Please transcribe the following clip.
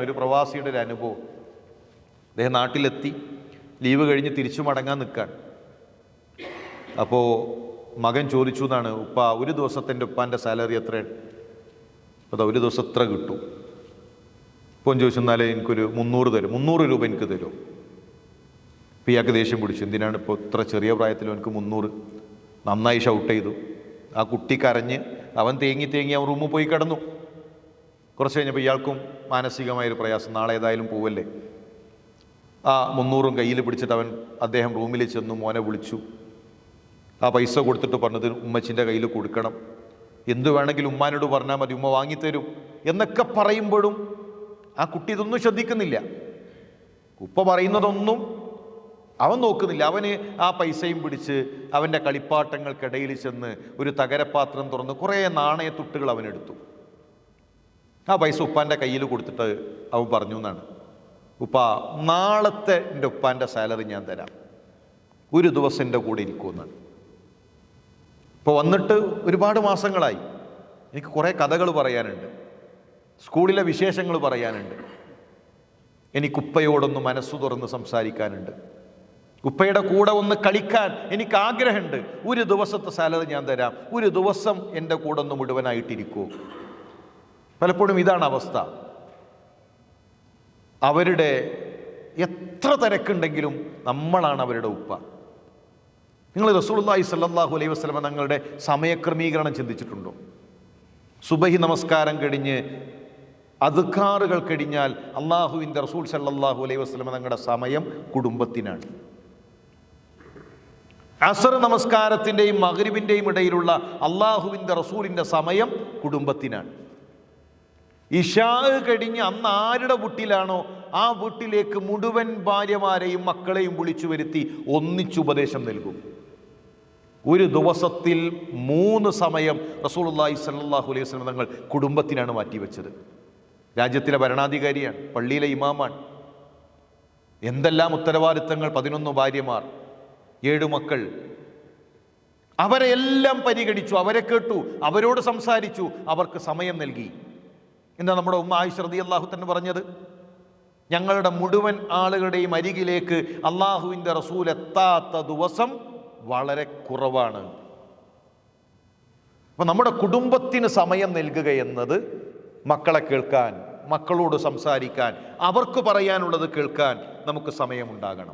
ഒരു പ്രവാസിയുടെ ഒരു അനുഭവം. അദ്ദേഹം നാട്ടിലെത്തി, ലീവ് കഴിഞ്ഞ് തിരിച്ചു മടങ്ങാൻ നിൽക്കാൻ. അപ്പോൾ മകൻ ചോദിച്ചു എന്നാണ്, ഉപ്പ ഒരു ദിവസത്തെ എൻ്റെ ഉപ്പാൻ്റെ സാലറി എത്രയാണ്? അപ്പോൾ ഒരു ദിവസം എത്ര കിട്ടും? ഇപ്പം ചോദിച്ചു, എന്നാലേ എനിക്കൊരു 300 തരും, 300 രൂപ എനിക്ക് തരും. അപ്പോൾ ഇയാൾക്ക് ദേഷ്യം പിടിച്ചു, എന്തിനാണ് ഇപ്പോൾ ഇത്ര ചെറിയ പ്രായത്തിൽ എനിക്ക് 300? നന്നായി ഷൗട്ട് ചെയ്തു. ആ കുട്ടി കരഞ്ഞ് അവൻ തേങ്ങി അവൻ റൂമിൽ പോയി കിടന്നു. കുറച്ച് കഴിഞ്ഞപ്പോൾ ഇയാൾക്കും മാനസികമായൊരു പ്രയാസം, നാളെ ഏതായാലും പോവല്ലേ. ആ 300 കയ്യിൽ പിടിച്ചിട്ട് അദ്ദേഹം റൂമിൽ ചെന്നു, മോനെ വിളിച്ചു. ആ പൈസ കൊടുത്തിട്ട് പറഞ്ഞത് ഉമ്മച്ചിൻ്റെ കയ്യിൽ കൊടുക്കണം, എന്തു വേണമെങ്കിലും ഉമ്മാനോട് പറഞ്ഞാൽ മതി, ഉമ്മ വാങ്ങിത്തരും എന്നൊക്കെ പറയുമ്പോഴും ആ കുട്ടി ഇതൊന്നും ശ്രദ്ധിക്കുന്നില്ല. ഉപ്പ പറയുന്നതൊന്നും അവൻ നോക്കുന്നില്ല. അവന് ആ പൈസയും പിടിച്ച് അവൻ്റെ കളിപ്പാട്ടങ്ങൾക്കിടയിൽ ചെന്ന് ഒരു തകരപാത്രം തുറന്ന് കുറേ നാണയത്തുട്ടുകൾ അവനെടുത്തു. ആ പൈസ ഉപ്പാൻ്റെ കയ്യിൽ കൊടുത്തിട്ട് അവൻ പറഞ്ഞു എന്നാണ്, ഉപ്പ നാളത്തെ എൻ്റെ ഉപ്പാൻ്റെ സാലറി ഞാൻ തരാം, ഒരു ദിവസം എൻ്റെ കൂടെ ഇരിക്കുമെന്നാണ്. ഇപ്പോൾ വന്നിട്ട് ഒരുപാട് മാസങ്ങളായി. എനിക്ക് കുറേ കഥകൾ പറയാനുണ്ട്, സ്കൂളിലെ വിശേഷങ്ങൾ പറയാനുണ്ട്, എനിക്ക് ഉപ്പയോടൊന്ന് മനസ്സു തുറന്ന് സംസാരിക്കാനുണ്ട്, ഉപ്പയുടെ കൂടെ ഒന്ന് കളിക്കാൻ എനിക്ക് ആഗ്രഹമുണ്ട്. ഒരു ദിവസത്തെ സാലറി ഞാൻ തരാം, ഒരു ദിവസം എൻ്റെ കൂടെ ഒന്ന് മുഴുവനായിട്ടിരിക്കുമോ? പലപ്പോഴും ഇതാണ് അവസ്ഥ. അവരുടെ എത്ര തിരക്കുണ്ടെങ്കിലും നമ്മളാണ് അവരുടെ ഉപ്പ. നിങ്ങൾ റസൂലുള്ളാഹി സ്വല്ലല്ലാഹു അലൈഹി വസല്ലം തങ്ങളുടെ സമയക്രമീകരണം ചിന്തിച്ചിട്ടുണ്ടോ? സുബഹി നമസ്കാരം കഴിഞ്ഞ് അദ്കാറുകൾ കഴിഞ്ഞാൽ അള്ളാഹുവിൻ്റെ റസൂൽ സ്വല്ലല്ലാഹു അലൈഹി വസല്ലം തങ്ങളുടെ സമയം കുടുംബത്തിനാണ്. അസർ നമസ്കാരത്തിൻ്റെയും മഗ്രിബിൻ്റെയും ഇടയിലുള്ള അള്ളാഹുവിൻ്റെ റസൂലിൻ്റെ സമയം കുടുംബത്തിനാണ്. ഇശാ കഴിഞ്ഞ് അന്ന് ആരുടെ വീട്ടിലാണോ ആ വീട്ടിലേക്ക് മുഴുവൻ ഭാര്യമാരെയും മക്കളെയും വിളിച്ചു വരുത്തി ഒന്നിച്ചുപദേശം നൽകും. ഒരു ദിവസത്തിൽ 3 സമയം റസൂലുള്ളാഹി സ്വല്ലല്ലാഹു അലൈഹി വസല്ലം തങ്ങൾ കുടുംബത്തിനാണ് മാറ്റിവെച്ചത്. രാജ്യത്തിലെ ഭരണാധികാരിയാണ്, പള്ളിയിലെ ഇമാമാണ്, എന്തെല്ലാം ഉത്തരവാദിത്തങ്ങൾ, 11 ഭാര്യമാർ, 7 മക്കൾ. അവരെ എല്ലാം പരിഗണിച്ചു, അവരെ കേട്ടു, അവരോട് സംസാരിച്ചു, അവർക്ക് സമയം നൽകി. എന്താ നമ്മുടെ ഉമ്മ ആയിഷ റളിയല്ലാഹു തന്നെ പറഞ്ഞത്? ഞങ്ങളുടെ മുഴുവൻ ആളുകളുടെയും അരികിലേക്ക് അള്ളാഹുവിൻ്റെ റസൂൽ എത്താത്ത ദിവസം വളരെ കുറവാണ്. അപ്പം നമ്മുടെ കുടുംബത്തിന് സമയം നൽകുക എന്നത് മക്കളെ കേൾക്കാൻ, മക്കളോട് സംസാരിക്കാൻ, അവർക്ക് പറയാനുള്ളത് കേൾക്കാൻ നമുക്ക് സമയമുണ്ടാകണം.